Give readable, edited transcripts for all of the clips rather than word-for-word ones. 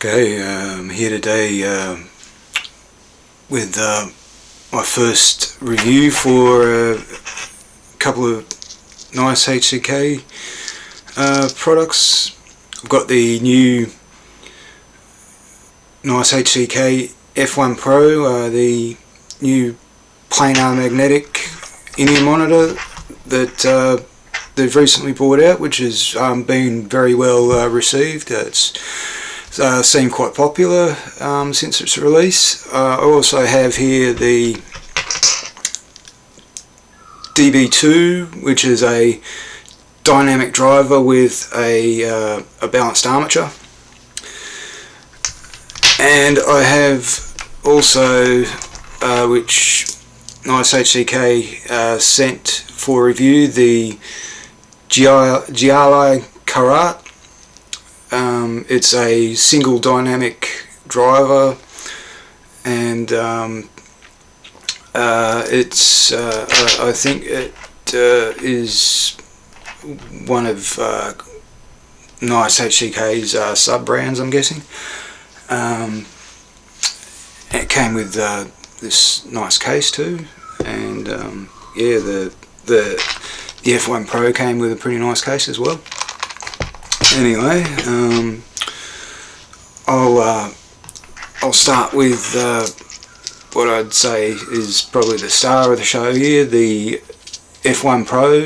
Okay, I'm here today with my first review for a couple of NiceHCK products. I've got the new NiceHCK F1 Pro, the new planar magnetic in-ear monitor that they've recently brought out, which has been very well received. It's seemed quite popular since its release. I also have here the DB2, which is a dynamic driver with a balanced armature, and I have also which NiceHCK sent for review, the JIALAI Carat. It's a single dynamic driver, and I think it is one of NiceHCK's sub-brands, I'm guessing. It came with this nice case too, and yeah, the F1 Pro came with a pretty nice case as well. Anyway, I'll start with what I'd say is probably the star of the show here, the F1 Pro.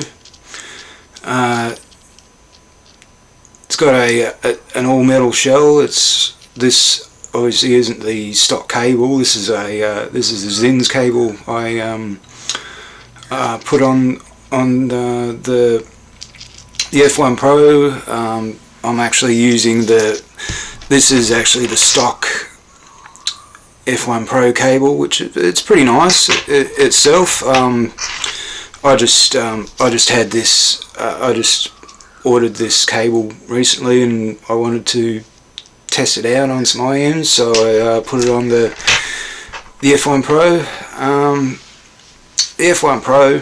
It's got an all metal shell. This obviously isn't the stock cable. This is a Hidizs cable I put on the F1 Pro. I'm actually using this is actually the stock F1 Pro cable, which it's pretty nice itself. I just had this. I just ordered this cable recently, and I wanted to test it out on some IMs, so I put it on the F1 Pro. The F1 Pro.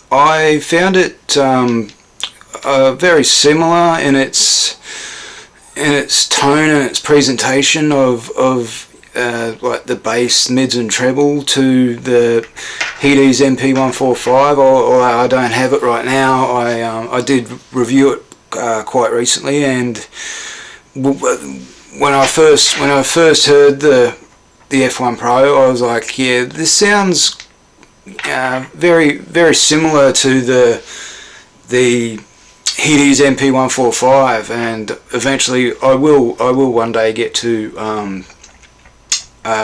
I found it very similar in its tone and its presentation of like the bass, mids and treble to the Hidizs Mp145. Although I don't have it right now, I did review it quite recently, and when I first heard the F1 Pro, I was like, yeah, this sounds very similar to the Hidizs Mp145, and eventually I will one day get to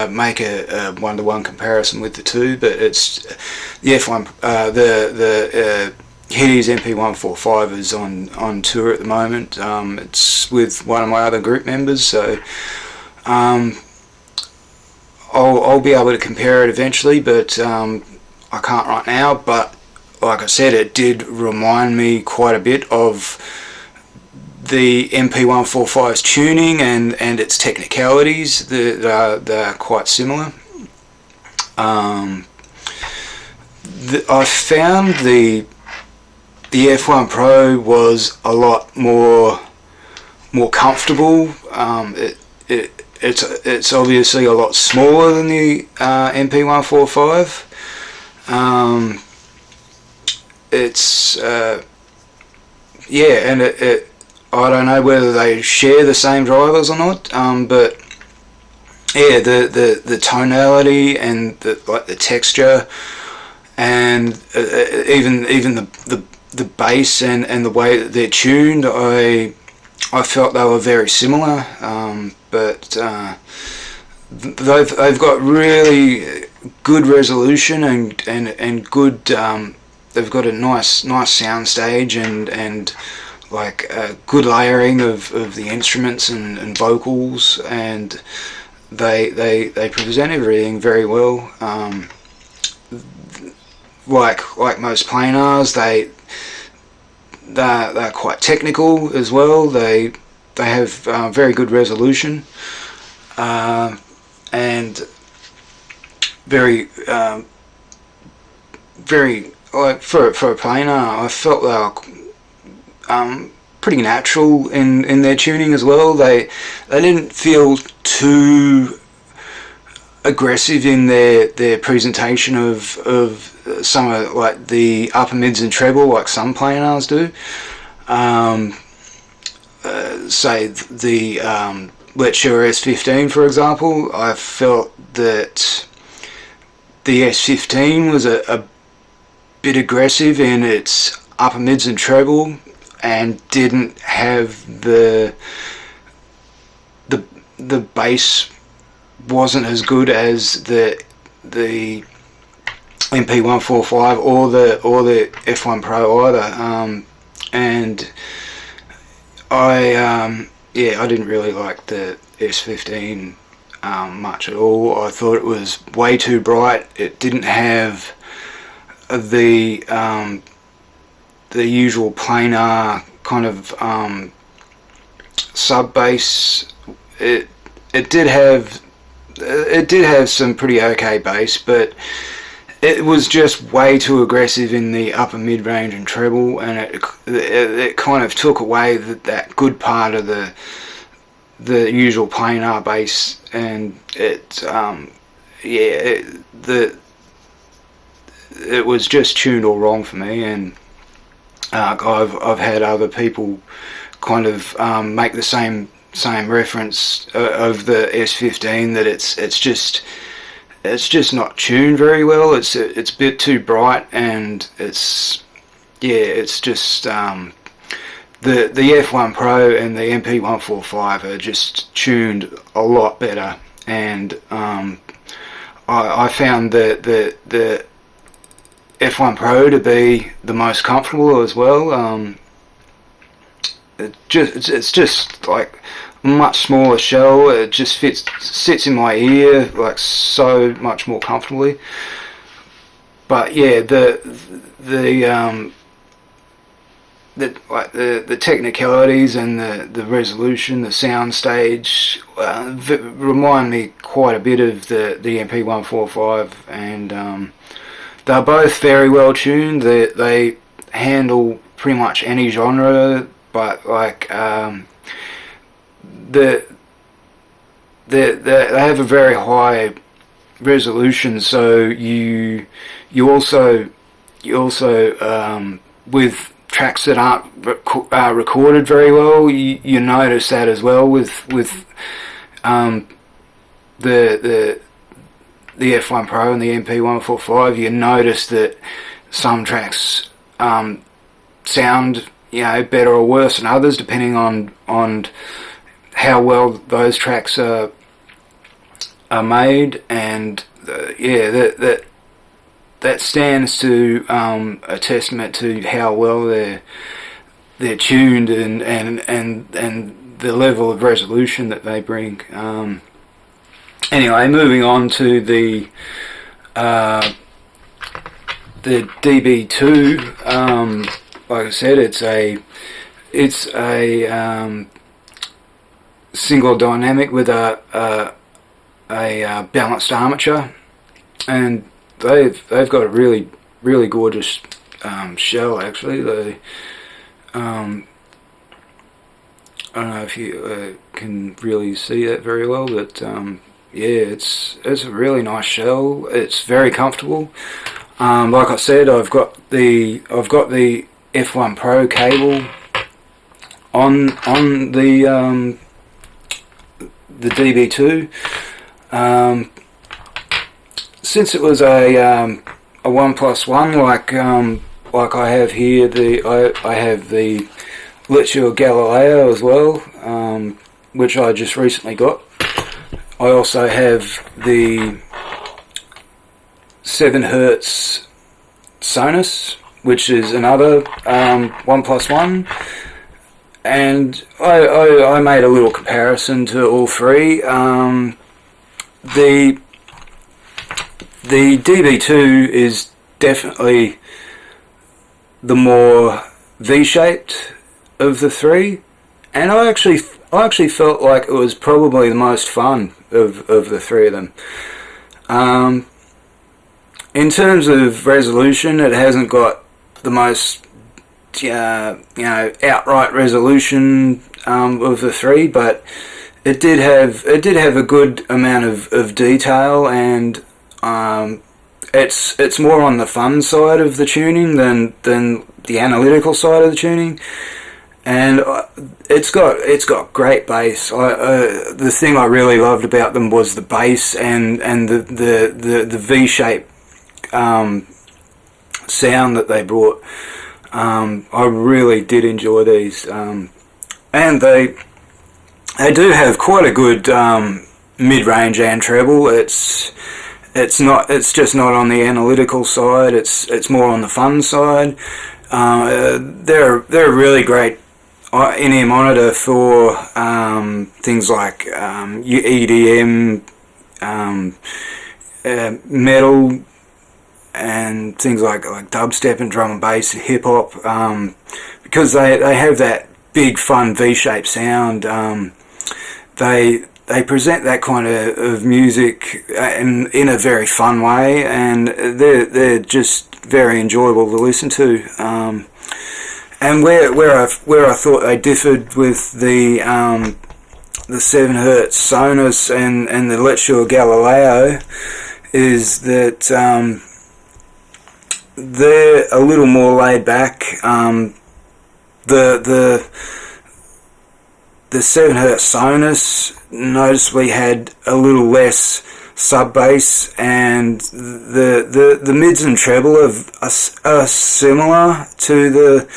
make a one-to-one comparison with the two. But it's the F1 the Hidizs Mp145 is on tour at the moment. It's with one of my other group members, so I'll be able to compare it eventually, but I can't right now. But like I said, it did remind me quite a bit of the Mp145's tuning and its technicalities. They're quite similar. I found the F1 Pro was a lot more comfortable. It's obviously a lot smaller than the Mp145. It's yeah, and I don't know whether they share the same drivers or not, but yeah, the tonality and the texture, and even the bass and the way that they're tuned, I felt they were very similar, but they've got really good resolution and good. They've got a nice sound stage and like good layering of the instruments and vocals, and they present everything very well. Like most planars, they're quite technical as well. They have very good resolution, and very like for a planar, I felt they were pretty natural in their tuning as well. They didn't feel too aggressive in their presentation of some of like the upper mids and treble like some planars do. Say the Letshuoer S15, for example, I felt that the S15 was a bit aggressive in its upper mids and treble, and didn't have the bass wasn't as good as the Mp145 or the F1 Pro either, and I didn't really like the S15 much at all. I thought it was way too bright. It didn't have the usual planar kind of sub bass. It did have some pretty okay bass, but it was just way too aggressive in the upper mid range and treble, and it kind of took away that good part of the usual planar bass, and it was just tuned all wrong for me. And I've had other people kind of make the same reference of the S15, that it's just not tuned very well. It's a bit too bright, and it's just the F1 Pro and the Mp145 are just tuned a lot better, and I found the F1 Pro to be the most comfortable as well. It's just like a much smaller shell. It just sits in my ear like so much more comfortably. But yeah, the technicalities and the resolution, the sound stage remind me quite a bit of the Mp145, and they're both very well tuned. They handle pretty much any genre, but like they have a very high resolution. So you also with tracks that aren't recorded very well, you notice that as well with the F1 Pro and the Mp145. You notice that some tracks sound better or worse than others, depending on how well those tracks are made, and that stands to a testament to how well they're tuned and the level of resolution that they bring. Anyway, moving on to the DB2. Like I said, it's a single dynamic with a balanced armature, and they've got a really gorgeous shell. Actually, they I don't know if you can really see that very well, but it's a really nice shell. It's very comfortable. Like I said, I've got the F1 Pro cable on the DB2. Since it was a 1+1, like I have here, I have the Letshuoer Galileo as well, which I just recently got. I also have the 7Hz Sonus, which is another 1+1, and I made a little comparison to all three. The DB2 is definitely the more V-shaped of the three, and I actually felt like it was probably the most fun of the three of them. In terms of resolution, it hasn't got the most outright resolution of the three, but it did have a good amount of detail, and it's more on the fun side of the tuning than the analytical side of the tuning. And it's got great bass. The thing I really loved about them was the bass and the V-shape sound that they brought. I really did enjoy these, and they do have quite a good mid-range and treble. It's just not on the analytical side. It's more on the fun side. They're a really great in-ear monitor for things like your EDM, metal, and things like dubstep and drum and bass, hip hop, because they have that big fun V-shaped sound. They present that kind of music in a very fun way, and they're just very enjoyable to listen to. And where I thought they differed with the 7Hz Sonus and the Letshuoer Galileo is that they're a little more laid back. The 7Hz Sonus noticeably had a little less sub bass, and the mids and treble are similar to the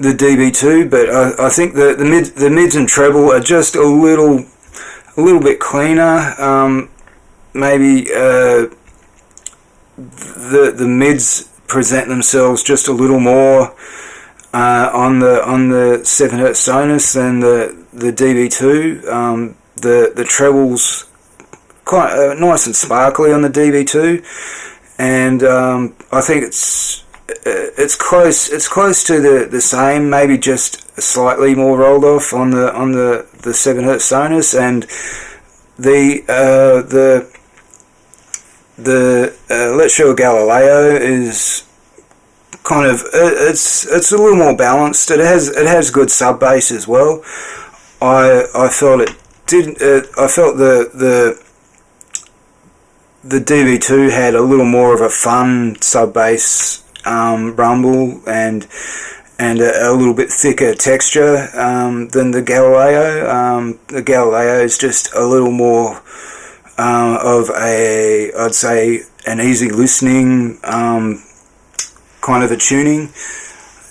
DB2, but I think the mids and treble are just a little bit cleaner. Maybe the mids present themselves just a little more on the 7Hz Sonus than the DB2. The treble's quite nice and sparkly on the DB2, and I think it's close to the same, maybe just slightly more rolled off on the 7Hz Sonus, and the Letshuoer Galileo is kind of it's a little more balanced. It has good sub bass as well. I felt it didn't. I felt the DB2 had a little more of a fun sub bass rumble and a little bit thicker texture than the Galileo. The Galileo is just a little more of I'd say an easy listening kind of a tuning,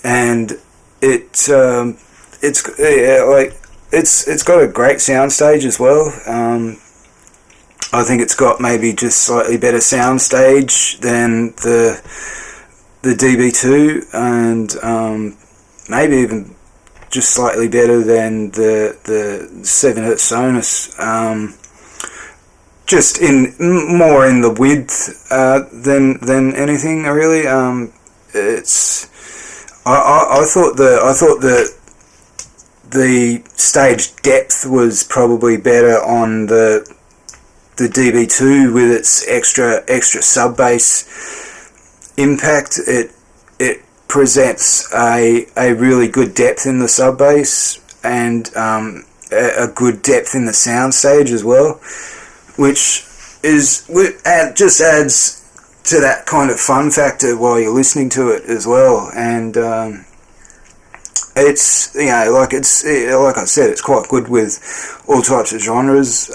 and it's got a great soundstage as well. I think it's got maybe just slightly better soundstage than the DB2, and maybe even just slightly better than the 7Hz Sonus. Just more in the width than anything really. I thought the stage depth was probably better on the DB2 with its extra sub bass impact. It presents a really good depth in the sub bass, and a good depth in the sound stage as well, which just adds to that kind of fun factor while you're listening to it as well. And it's like I said, it's quite good with all types of genres.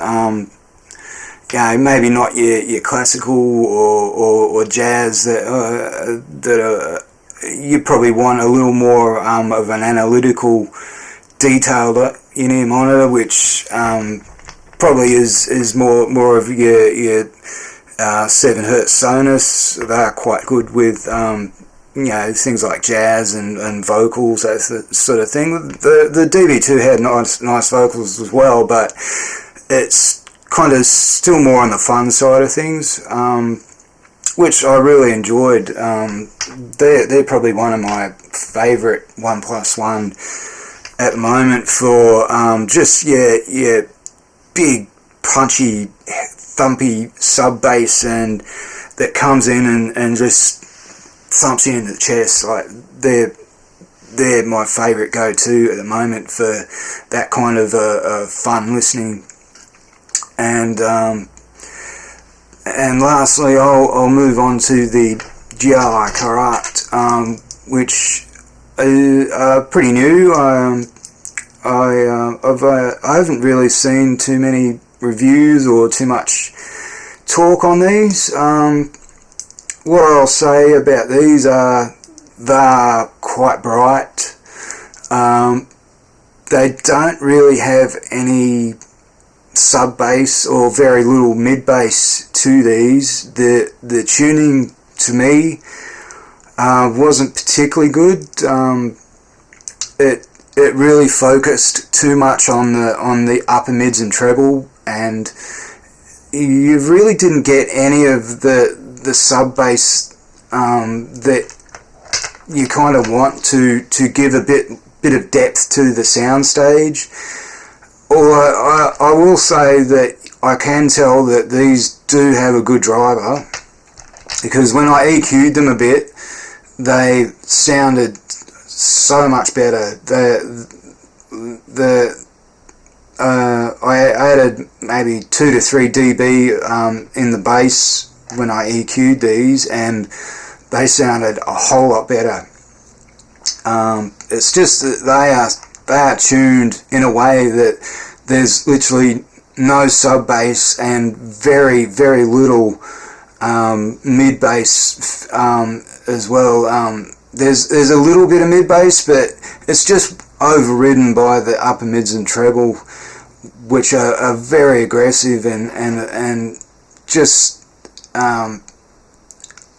Maybe not your classical or jazz that are, you probably want a little more of an analytical, detailed in-ear monitor, which probably is more of your 7Hz Sonus. They're quite good with things like jazz and vocals, that sort of thing. The DB2 had nice vocals as well, but it's kind of still more on the fun side of things, which I really enjoyed. They're probably one of my favourite 1+1 at the moment for just your big punchy thumpy sub bass, and that comes in and just thumps you in the chest. Like they're my favourite go-to at the moment for that kind of fun listening. And lastly, I'll move on to the JIALAI Carat, which are pretty new. I haven't really seen too many reviews or too much talk on these. What I'll say about these are they're quite bright. They don't really have any sub bass or very little mid bass to these. The tuning to me wasn't particularly good. It really focused too much on the upper mids and treble, and you really didn't get any of the sub bass that you kind of want to give a bit of depth to the sound stage. Although I will say that I can tell that these do have a good driver, because when I EQ'd them a bit, they sounded so much better. I added maybe 2 to 3 dB in the bass when I EQ'd these, and they sounded a whole lot better. It's just that they are tuned in a way that there's literally no sub bass and very, very little mid bass as well. There's a little bit of mid bass, but it's just overridden by the upper mids and treble, which are very aggressive and just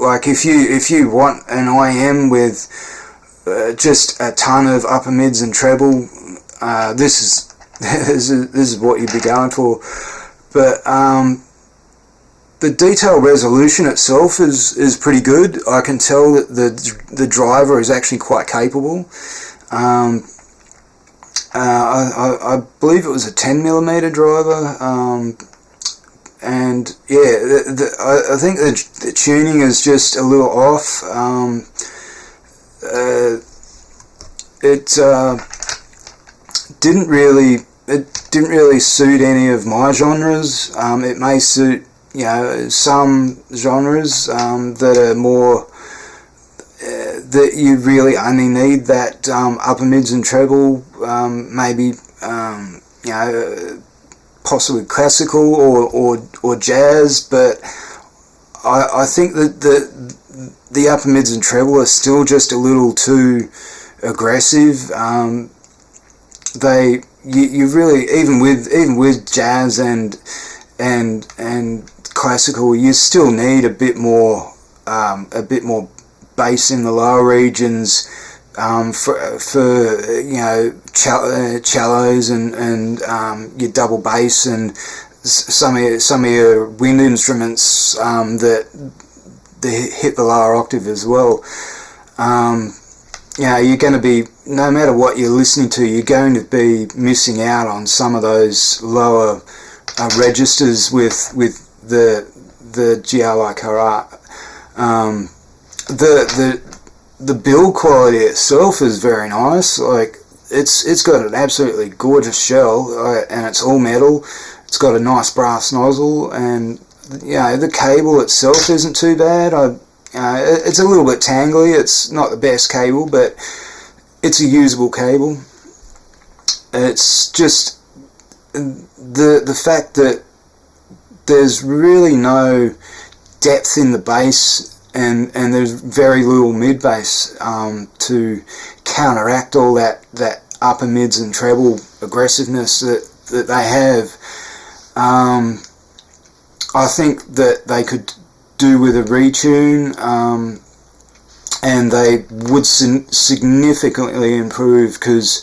like if you want an IM with just a ton of upper mids and treble, this is what you'd be going for. But the detail resolution itself is pretty good. I can tell that the driver is actually quite capable. I believe it was a 10mm driver, and yeah, I think the tuning is just a little off. It didn't really suit any of my genres. It may suit some genres that are more that you really only need that upper mids and treble, maybe possibly classical or jazz, but I think that the upper mids and treble are still just a little too aggressive. You really, even with jazz and classical, you still need a bit more bass in the lower regions for cellos and your double bass and some of your wind instruments that hit the lower octave as well. You're going to be, no matter what you're listening to, you're going to be missing out on some of those lower registers with the JIALAI Carat. The build quality itself is very nice. Like it's got an absolutely gorgeous shell, and it's all metal. It's got a nice brass nozzle, and the cable itself isn't too bad. It's a little bit tangly. It's not the best cable, but it's a usable cable. It's just the fact that there's really no depth in the bass, and there's very little mid bass to counteract all that upper mids and treble aggressiveness that they have. I think that they could do with a retune, and they would significantly improve, because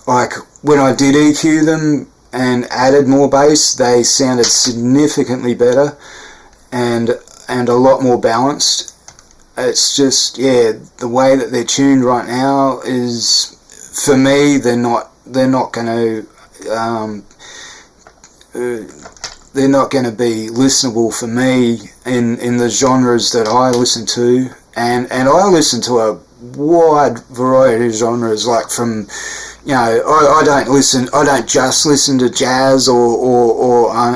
like when I did EQ them and added more bass, they sounded significantly better and a lot more balanced. It's just, the way that they're tuned right now is, for me, they're not going to be listenable for me in the genres that I listen to, and I listen to a wide variety of genres, like from, you know, I don't just listen to jazz or I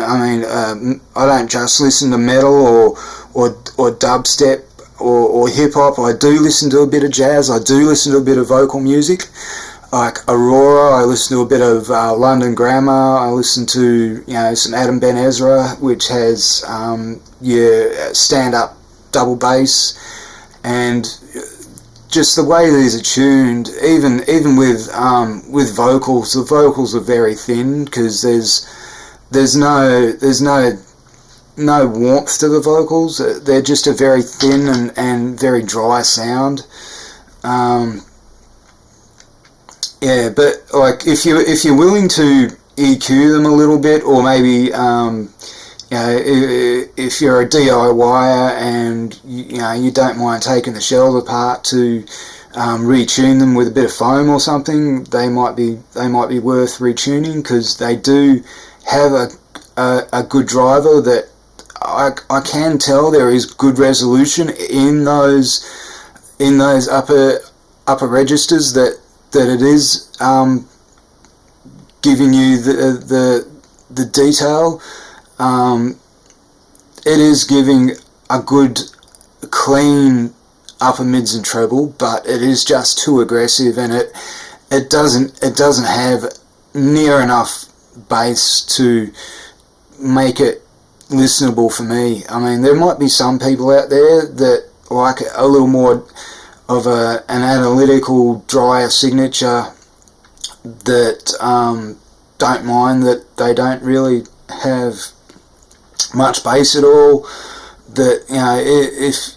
don't just listen to metal or dubstep or hip hop. I do listen to a bit of jazz. I do listen to a bit of vocal music, like Aurora. I listen to a bit of London Grammar. I listen to, you know, some Adam Ben Ezra, which has stand-up double bass, and just the way these are tuned, even with vocals, the vocals are very thin, because there's no warmth to the vocals. They're just a very thin and very dry sound. Yeah, but like if you're willing to EQ them a little bit, or maybe you know, if you're a DIYer and you don't mind taking the shells apart to retune them with a bit of foam or something, they might be worth retuning, because they do have a good driver that I can tell there is good resolution in those upper registers, that it is giving you the detail. It is giving a good clean upper mids and treble, but it is just too aggressive, and it doesn't have near enough bass to make it listenable for me. I mean, there might be some people out there that like a little more of an analytical, drier signature, that don't mind that they don't really have much bass at all. That, you know,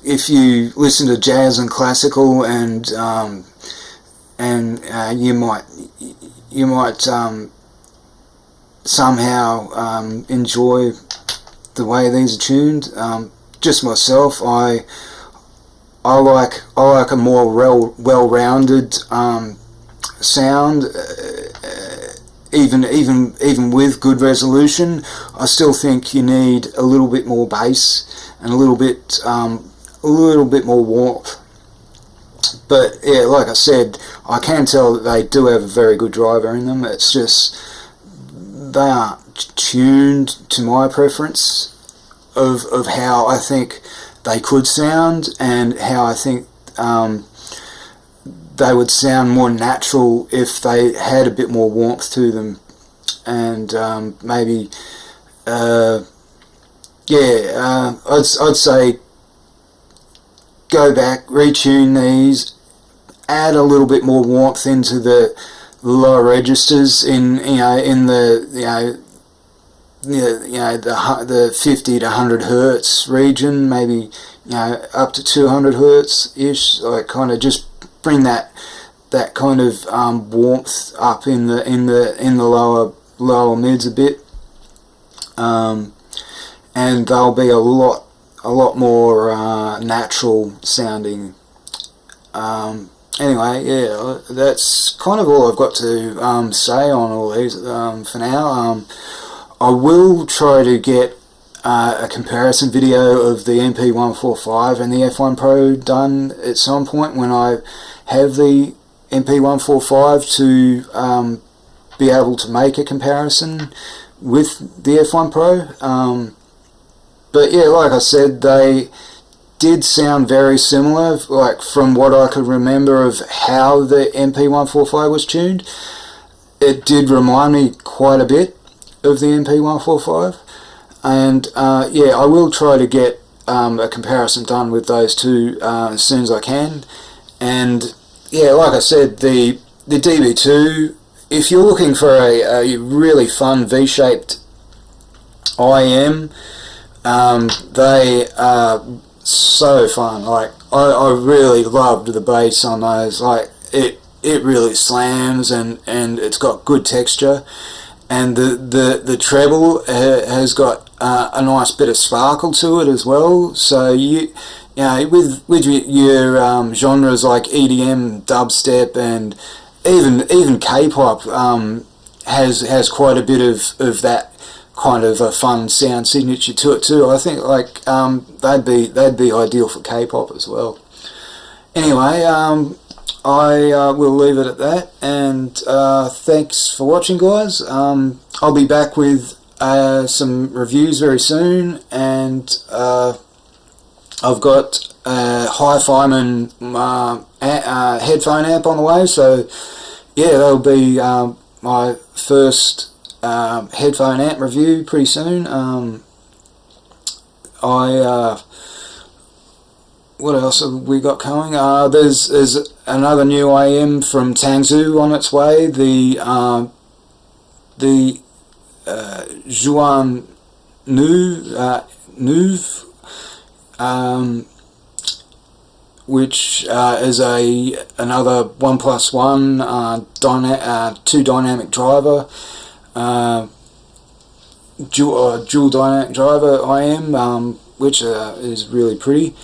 if you listen to jazz and classical, and you might somehow enjoy the way these are tuned. Just myself, I like a more well-rounded sound. Even with good resolution, I still think you need a little bit more bass and a little bit more warmth. But yeah, like I said, I can tell that they do have a very good driver in them. It's just they aren't tuned to my preference of how I think they could sound, and how I think they would sound more natural if they had a bit more warmth to them. And maybe I'd say go back, retune these, add a little bit more warmth into the lower registers in the 50 to 100 hertz region, maybe up to 200 hertz ish. Like, kind of just bring that kind of warmth up in the lower mids a bit, and they'll be a lot more natural sounding. Anyway, yeah, that's kind of all I've got to say on all these for now. I will try to get a comparison video of the Mp145 and the F1 Pro done at some point when I have the Mp145 to be able to make a comparison with the F1 Pro. But yeah, like I said, they did sound very similar, like from what I could remember of how the Mp145 was tuned. It did remind me quite a bit of the Mp145, and yeah, I will try to get a comparison done with those two as soon as I can. And yeah, like I said, the DB2, if you're looking for a really fun V-shaped IM, they are so fun. Like, I really loved the bass on those. Like, it really slams, and it's got good texture, and the treble has got a nice bit of sparkle to it as well. So you know, with your genres like EDM, dubstep, and even K-pop has quite a bit of that kind of a fun sound signature to it too. I think like they'd be ideal for K-pop as well. Anyway, I will leave it at that, and thanks for watching, guys. I'll be back with some reviews very soon, and I've got a Hi-Fiman headphone amp on the way, so yeah, that'll be my first headphone amp review pretty soon. What else have we got coming? There's another new AM from Tangzhou on its way. The Juan Neuve, which is another 1+1 two dynamic driver, dual dynamic driver IM, which is really pretty.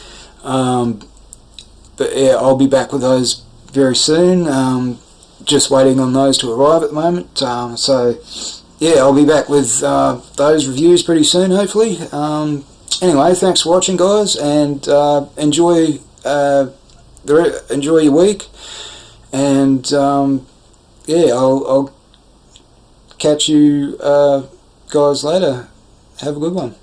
But yeah, I'll be back with those very soon. Just waiting on those to arrive at the moment. So yeah, I'll be back with those reviews pretty soon, hopefully. Anyway, thanks for watching, guys, and enjoy your week. And yeah, I'll catch you guys later. Have a good one.